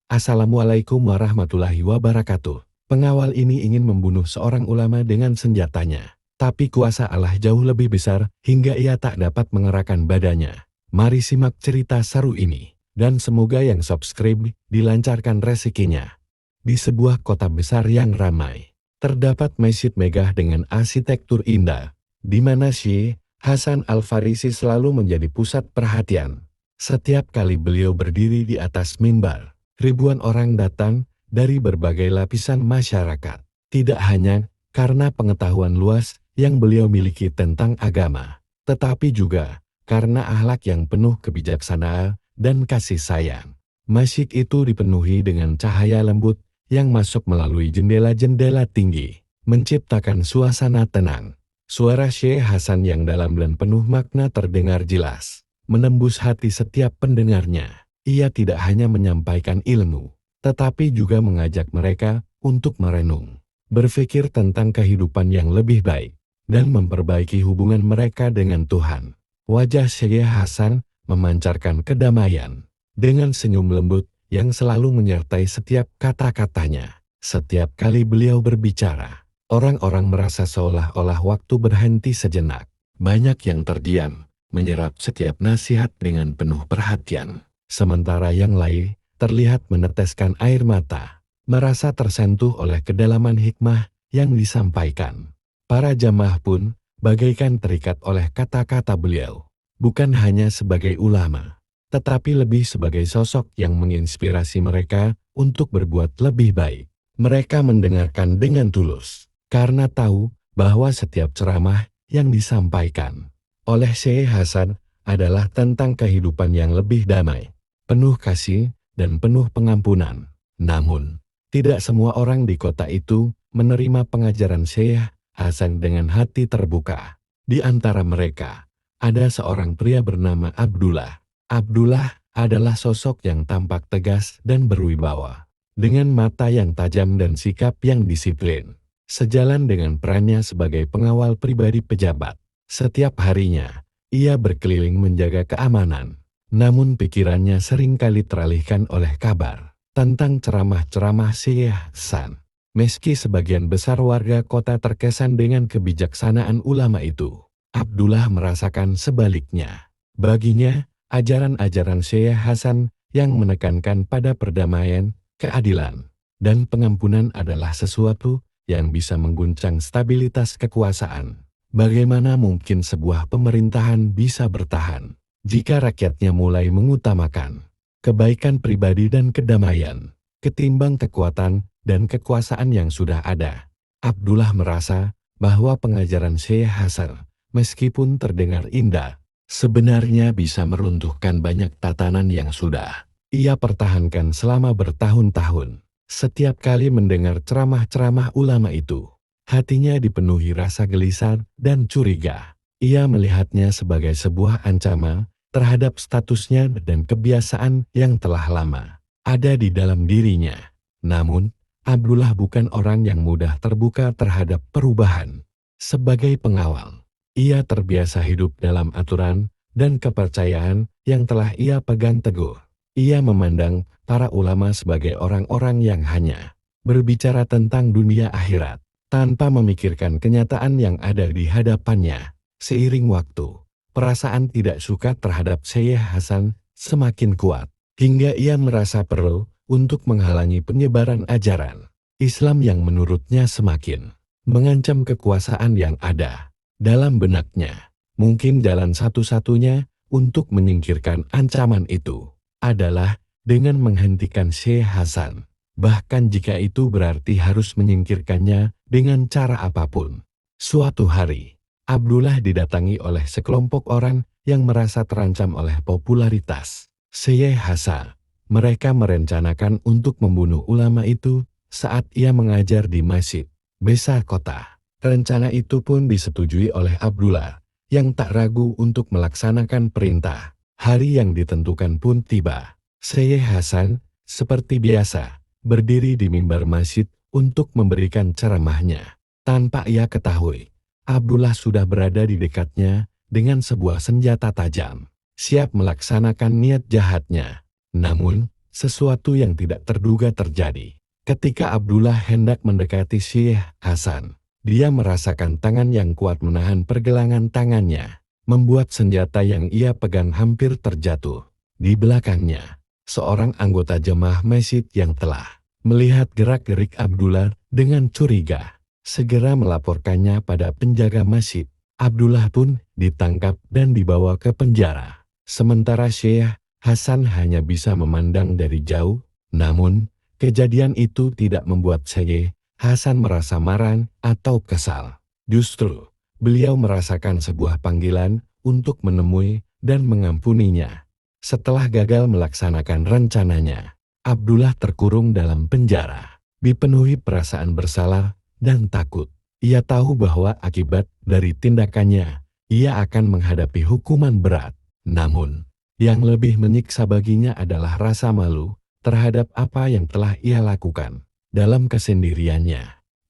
Assalamualaikum warahmatullahi wabarakatuh. Pengawal ini ingin membunuh seorang ulama dengan senjatanya. Tapi kuasa Allah jauh lebih besar hingga ia tak dapat mengerahkan badannya. Mari simak cerita seru ini. Dan semoga yang subscribe dilancarkan rezekinya. Di sebuah kota besar yang ramai, terdapat masjid megah dengan arsitektur indah, di mana Syekh Hasan Al-Farisi selalu menjadi pusat perhatian. Setiap kali beliau berdiri di atas mimbar, ribuan orang datang dari berbagai lapisan masyarakat. Tidak hanya karena pengetahuan luas yang beliau miliki tentang agama, tetapi juga karena akhlak yang penuh kebijaksanaan dan kasih sayang. Masjid itu dipenuhi dengan cahaya lembut yang masuk melalui jendela-jendela tinggi, menciptakan suasana tenang. Suara Syekh Hasan yang dalam dan penuh makna terdengar jelas, menembus hati setiap pendengarnya. Ia tidak hanya menyampaikan ilmu, tetapi juga mengajak mereka untuk merenung, berpikir tentang kehidupan yang lebih baik, dan memperbaiki hubungan mereka dengan Tuhan. Wajah Syekh Hasan memancarkan kedamaian, dengan senyum lembut yang selalu menyertai setiap kata-katanya. Setiap kali beliau berbicara, orang-orang merasa seolah-olah waktu berhenti sejenak. Banyak yang terdiam, menyerap setiap nasihat dengan penuh perhatian. Sementara yang lain terlihat meneteskan air mata, merasa tersentuh oleh kedalaman hikmah yang disampaikan. Para jamaah pun bagaikan terikat oleh kata-kata beliau, bukan hanya sebagai ulama, tetapi lebih sebagai sosok yang menginspirasi mereka untuk berbuat lebih baik. Mereka mendengarkan dengan tulus, karena tahu bahwa setiap ceramah yang disampaikan oleh Syekh Hasan adalah tentang kehidupan yang lebih damai, penuh kasih, dan penuh pengampunan. Namun, tidak semua orang di kota itu menerima pengajaran Syekh Hasan dengan hati terbuka. Di antara mereka, ada seorang pria bernama Abdullah. Abdullah adalah sosok yang tampak tegas dan berwibawa, dengan mata yang tajam dan sikap yang disiplin. Sejalan dengan perannya sebagai pengawal pribadi pejabat, setiap harinya, ia berkeliling menjaga keamanan. Namun pikirannya seringkali teralihkan oleh kabar tentang ceramah-ceramah Syekh Hasan. Meski sebagian besar warga kota terkesan dengan kebijaksanaan ulama itu, Abdullah merasakan sebaliknya. Baginya, ajaran-ajaran Syekh Hasan yang menekankan pada perdamaian, keadilan, dan pengampunan adalah sesuatu yang bisa mengguncang stabilitas kekuasaan. Bagaimana mungkin sebuah pemerintahan bisa bertahan jika rakyatnya mulai mengutamakan kebaikan pribadi dan kedamaian ketimbang kekuatan dan kekuasaan yang sudah ada? Abdullah merasa bahwa pengajaran Syekh Hasan, meskipun terdengar indah, sebenarnya bisa meruntuhkan banyak tatanan yang sudah ia pertahankan selama bertahun-tahun. Setiap kali mendengar ceramah-ceramah ulama itu, hatinya dipenuhi rasa gelisah dan curiga. Ia melihatnya sebagai sebuah ancaman terhadap statusnya dan kebiasaan yang telah lama ada di dalam dirinya. Namun, Abdullah bukan orang yang mudah terbuka terhadap perubahan. Sebagai pengawal, ia terbiasa hidup dalam aturan dan kepercayaan yang telah ia pegang teguh. Ia memandang para ulama sebagai orang-orang yang hanya berbicara tentang dunia akhirat, tanpa memikirkan kenyataan yang ada di hadapannya. Seiring waktu, perasaan tidak suka terhadap Syekh Hasan semakin kuat, hingga ia merasa perlu untuk menghalangi penyebaran ajaran Islam yang menurutnya semakin mengancam kekuasaan yang ada. Dalam benaknya, mungkin jalan satu-satunya untuk menyingkirkan ancaman itu adalah dengan menghentikan Syekh Hasan, bahkan jika itu berarti harus menyingkirkannya dengan cara apapun. Suatu hari, Abdullah didatangi oleh sekelompok orang yang merasa terancam oleh popularitas Syekh Hasan. Mereka merencanakan untuk membunuh ulama itu saat ia mengajar di masjid besar kota. Rencana itu pun disetujui oleh Abdullah, yang tak ragu untuk melaksanakan perintah. Hari yang ditentukan pun tiba. Syekh Hasan, seperti biasa, berdiri di mimbar masjid untuk memberikan ceramahnya. Tanpa ia ketahui, Abdullah sudah berada di dekatnya dengan sebuah senjata tajam, siap melaksanakan niat jahatnya. Namun, sesuatu yang tidak terduga terjadi. Ketika Abdullah hendak mendekati Syekh Hasan, dia merasakan tangan yang kuat menahan pergelangan tangannya, membuat senjata yang ia pegang hampir terjatuh. Di belakangnya, seorang anggota jemaah masjid yang telah melihat gerak-gerik Abdullah dengan curiga, segera melaporkannya pada penjaga masjid. Abdullah pun ditangkap dan dibawa ke penjara. Sementara Syekh Hasan hanya bisa memandang dari jauh, namun kejadian itu tidak membuat Syekh Hasan merasa marah atau kesal. Justru, beliau merasakan sebuah panggilan untuk menemui dan mengampuninya. Setelah gagal melaksanakan rencananya, Abdullah terkurung dalam penjara, dipenuhi perasaan bersalah dan takut. Ia tahu bahwa akibat dari tindakannya, ia akan menghadapi hukuman berat. Namun, yang lebih menyiksa baginya adalah rasa malu terhadap apa yang telah ia lakukan. Dalam kesendiriannya,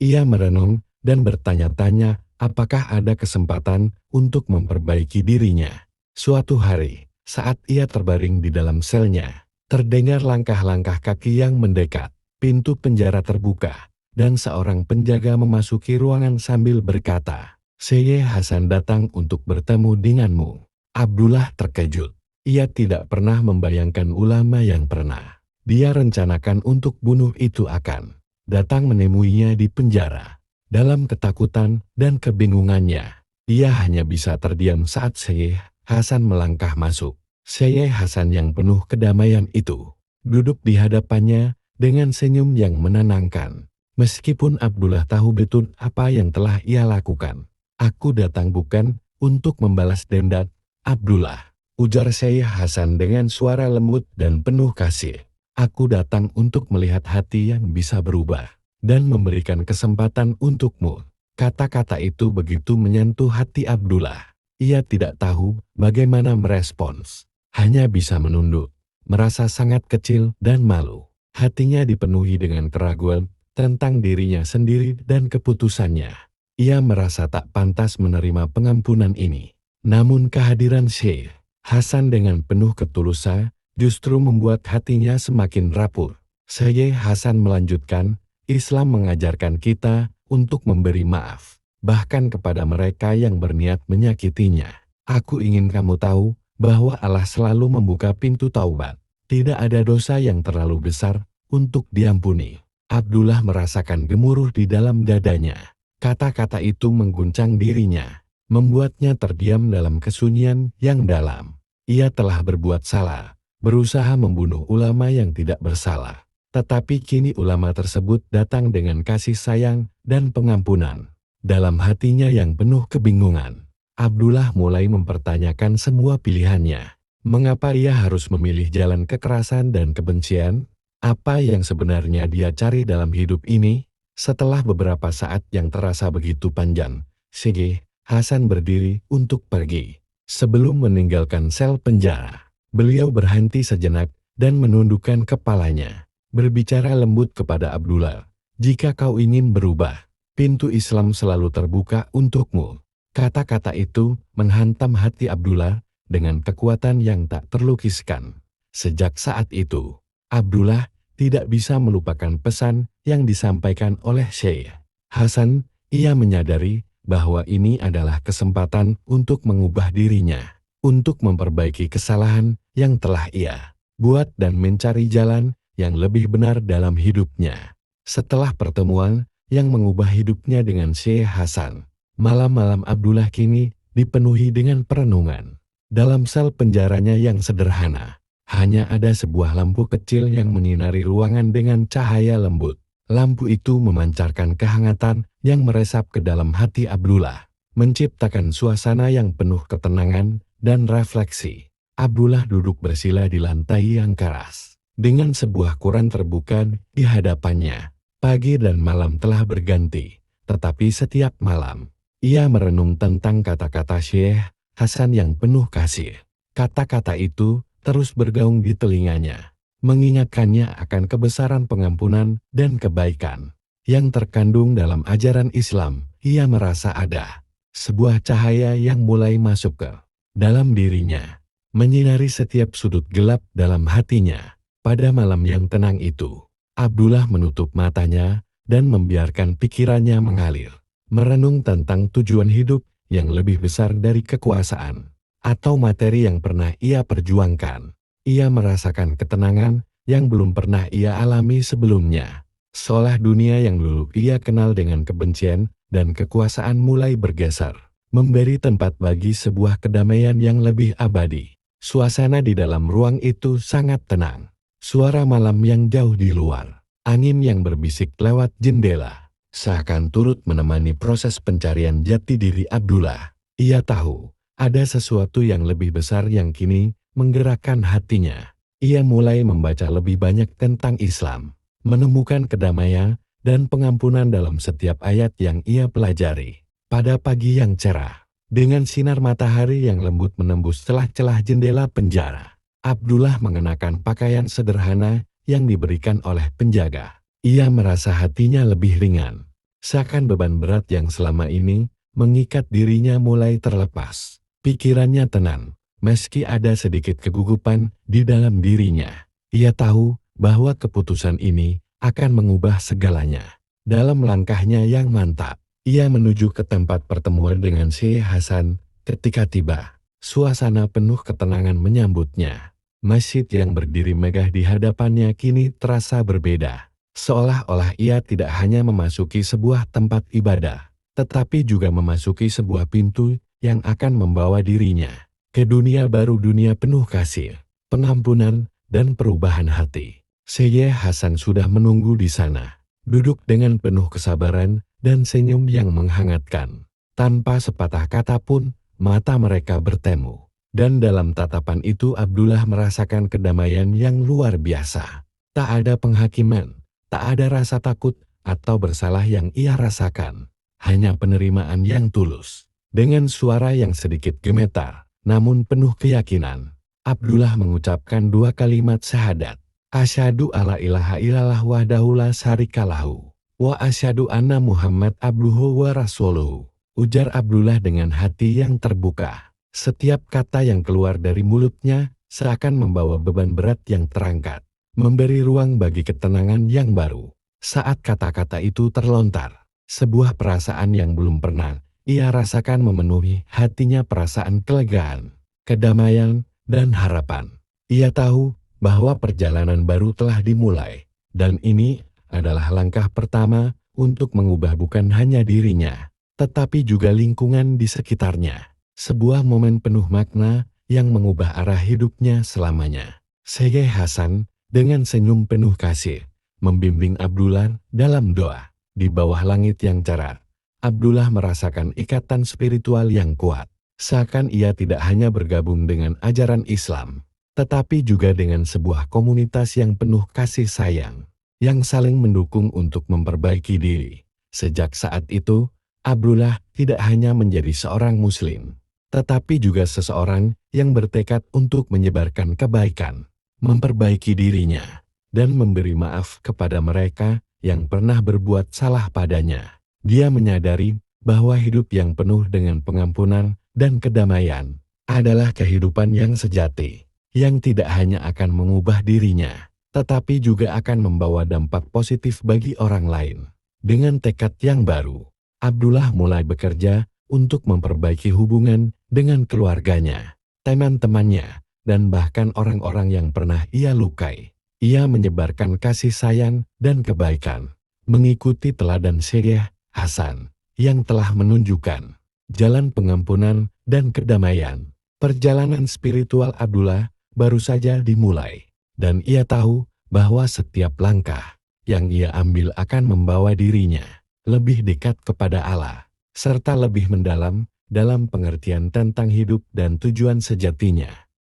ia merenung dan bertanya-tanya apakah ada kesempatan untuk memperbaiki dirinya. Suatu hari, saat ia terbaring di dalam selnya, terdengar langkah-langkah kaki yang mendekat. Pintu penjara terbuka, dan seorang penjaga memasuki ruangan sambil berkata, "Syekh Hasan datang untuk bertemu denganmu." Abdullah terkejut. Ia tidak pernah membayangkan ulama yang pernah dia rencanakan untuk bunuh itu akan datang menemuinya di penjara. Dalam ketakutan dan kebingungannya, ia hanya bisa terdiam saat Syekh Hasan melangkah masuk. Syekh Hasan yang penuh kedamaian itu duduk di hadapannya dengan senyum yang menenangkan. Meskipun Abdullah tahu betul apa yang telah ia lakukan. "Aku datang bukan untuk membalas dendam, Abdullah," ujar Syekh Hasan dengan suara lembut dan penuh kasih. "Aku datang untuk melihat hati yang bisa berubah dan memberikan kesempatan untukmu." Kata-kata itu begitu menyentuh hati Abdullah. Ia tidak tahu bagaimana merespons. Hanya bisa menunduk, merasa sangat kecil dan malu. Hatinya dipenuhi dengan keraguan tentang dirinya sendiri dan keputusannya. Ia merasa tak pantas menerima pengampunan ini. Namun kehadiran Syekh Hasan dengan penuh ketulusan justru membuat hatinya semakin rapuh. Syekh Hasan melanjutkan, "Islam mengajarkan kita untuk memberi maaf, bahkan kepada mereka yang berniat menyakitinya. Aku ingin kamu tahu bahwa Allah selalu membuka pintu taubat. Tidak ada dosa yang terlalu besar untuk diampuni." Abdullah merasakan gemuruh di dalam dadanya. Kata-kata itu mengguncang dirinya, membuatnya terdiam dalam kesunyian yang dalam. Ia telah berbuat salah, berusaha membunuh ulama yang tidak bersalah. Tetapi kini ulama tersebut datang dengan kasih sayang dan pengampunan. Dalam hatinya yang penuh kebingungan, Abdullah mulai mempertanyakan semua pilihannya. Mengapa ia harus memilih jalan kekerasan dan kebencian? Apa yang sebenarnya dia cari dalam hidup ini? Setelah beberapa saat yang terasa begitu panjang, Syekh Hasan berdiri untuk pergi. Sebelum meninggalkan sel penjara, beliau berhenti sejenak dan menundukkan kepalanya. Berbicara lembut kepada Abdullah, "Jika kau ingin berubah, pintu Islam selalu terbuka untukmu." Kata-kata itu menghantam hati Abdullah dengan kekuatan yang tak terlukiskan. Sejak saat itu, Abdullah tidak bisa melupakan pesan yang disampaikan oleh Syekh Hasan. Ia menyadari bahwa ini adalah kesempatan untuk mengubah dirinya, untuk memperbaiki kesalahan yang telah ia buat dan mencari jalan yang lebih benar dalam hidupnya. Setelah pertemuan yang mengubah hidupnya dengan Syekh Hasan, malam-malam Abdullah kini dipenuhi dengan perenungan. Dalam sel penjaranya yang sederhana, hanya ada sebuah lampu kecil yang menyinari ruangan dengan cahaya lembut. Lampu itu memancarkan kehangatan yang meresap ke dalam hati Abdullah, menciptakan suasana yang penuh ketenangan dan refleksi. Abdullah duduk bersila di lantai yang keras, dengan sebuah Quran terbuka di hadapannya. Pagi dan malam telah berganti, tetapi setiap malam, ia merenung tentang kata-kata Syekh Hasan yang penuh kasih. Kata-kata itu terus bergaung di telinganya, mengingatkannya akan kebesaran pengampunan dan kebaikan yang terkandung dalam ajaran Islam. Ia merasa ada sebuah cahaya yang mulai masuk ke dalam dirinya, menyinari setiap sudut gelap dalam hatinya. Pada malam yang tenang itu, Abdullah menutup matanya dan membiarkan pikirannya mengalir, merenung tentang tujuan hidup yang lebih besar dari kekuasaan atau materi yang pernah ia perjuangkan. Ia merasakan ketenangan yang belum pernah ia alami sebelumnya. Seolah dunia yang dulu ia kenal dengan kebencian dan kekuasaan mulai bergeser, memberi tempat bagi sebuah kedamaian yang lebih abadi. Suasana di dalam ruang itu sangat tenang. Suara malam yang jauh di luar, angin yang berbisik lewat jendela, seakan turut menemani proses pencarian jati diri Abdullah. Ia tahu, ada sesuatu yang lebih besar yang kini menggerakkan hatinya. Ia mulai membaca lebih banyak tentang Islam, menemukan kedamaian dan pengampunan dalam setiap ayat yang ia pelajari. Pada pagi yang cerah, dengan sinar matahari yang lembut menembus celah-celah jendela penjara, Abdullah mengenakan pakaian sederhana yang diberikan oleh penjaga. Ia merasa hatinya lebih ringan, seakan beban berat yang selama ini mengikat dirinya mulai terlepas. Pikirannya tenang, meski ada sedikit kegugupan di dalam dirinya. Ia tahu bahwa keputusan ini akan mengubah segalanya. Dalam langkahnya yang mantap, ia menuju ke tempat pertemuan dengan Syekh Hasan. Ketika tiba, suasana penuh ketenangan menyambutnya. Masjid yang berdiri megah di hadapannya kini terasa berbeda. Seolah-olah ia tidak hanya memasuki sebuah tempat ibadah, tetapi juga memasuki sebuah pintu yang akan membawa dirinya ke dunia baru, dunia penuh kasih, pengampunan, dan perubahan hati. Syekh Hasan sudah menunggu di sana, duduk dengan penuh kesabaran dan senyum yang menghangatkan. Tanpa sepatah kata pun, mata mereka bertemu. Dan dalam tatapan itu Abdullah merasakan kedamaian yang luar biasa. Tak ada penghakiman, tak ada rasa takut atau bersalah yang ia rasakan. Hanya penerimaan yang tulus. Dengan suara yang sedikit gemetar, namun penuh keyakinan, Abdullah mengucapkan dua kalimat syahadat. Asyhadu alla ilaha illallah wahdahu la syarikalahu, wa asyhadu anna Muhammad abduhu wa rasuluhu. Ujar Abdullah dengan hati yang terbuka. Setiap kata yang keluar dari mulutnya seakan membawa beban berat yang terangkat, memberi ruang bagi ketenangan yang baru. Saat kata-kata itu terlontar, sebuah perasaan yang belum pernah ia rasakan memenuhi hatinya, perasaan kelegaan, kedamaian, dan harapan. Ia tahu bahwa perjalanan baru telah dimulai, dan ini adalah langkah pertama untuk mengubah bukan hanya dirinya, tetapi juga lingkungan di sekitarnya. Sebuah momen penuh makna yang mengubah arah hidupnya selamanya. Syekh Hasan dengan senyum penuh kasih membimbing Abdullah dalam doa. Di bawah langit yang cerah, Abdullah merasakan ikatan spiritual yang kuat. Seakan ia tidak hanya bergabung dengan ajaran Islam, tetapi juga dengan sebuah komunitas yang penuh kasih sayang, yang saling mendukung untuk memperbaiki diri. Sejak saat itu, Abdullah tidak hanya menjadi seorang Muslim, tetapi juga seseorang yang bertekad untuk menyebarkan kebaikan, memperbaiki dirinya, dan memberi maaf kepada mereka yang pernah berbuat salah padanya. Dia menyadari bahwa hidup yang penuh dengan pengampunan dan kedamaian adalah kehidupan yang sejati, yang tidak hanya akan mengubah dirinya, tetapi juga akan membawa dampak positif bagi orang lain. Dengan tekad yang baru, Abdullah mulai bekerja untuk memperbaiki hubungan dengan keluarganya, teman-temannya, dan bahkan orang-orang yang pernah ia lukai. Ia menyebarkan kasih sayang dan kebaikan, mengikuti teladan Syekh Hasan yang telah menunjukkan jalan pengampunan dan kedamaian. Perjalanan spiritual Abdullah baru saja dimulai, dan ia tahu bahwa setiap langkah yang ia ambil akan membawa dirinya lebih dekat kepada Allah, serta lebih mendalam dalam pengertian tentang hidup dan tujuan sejatinya.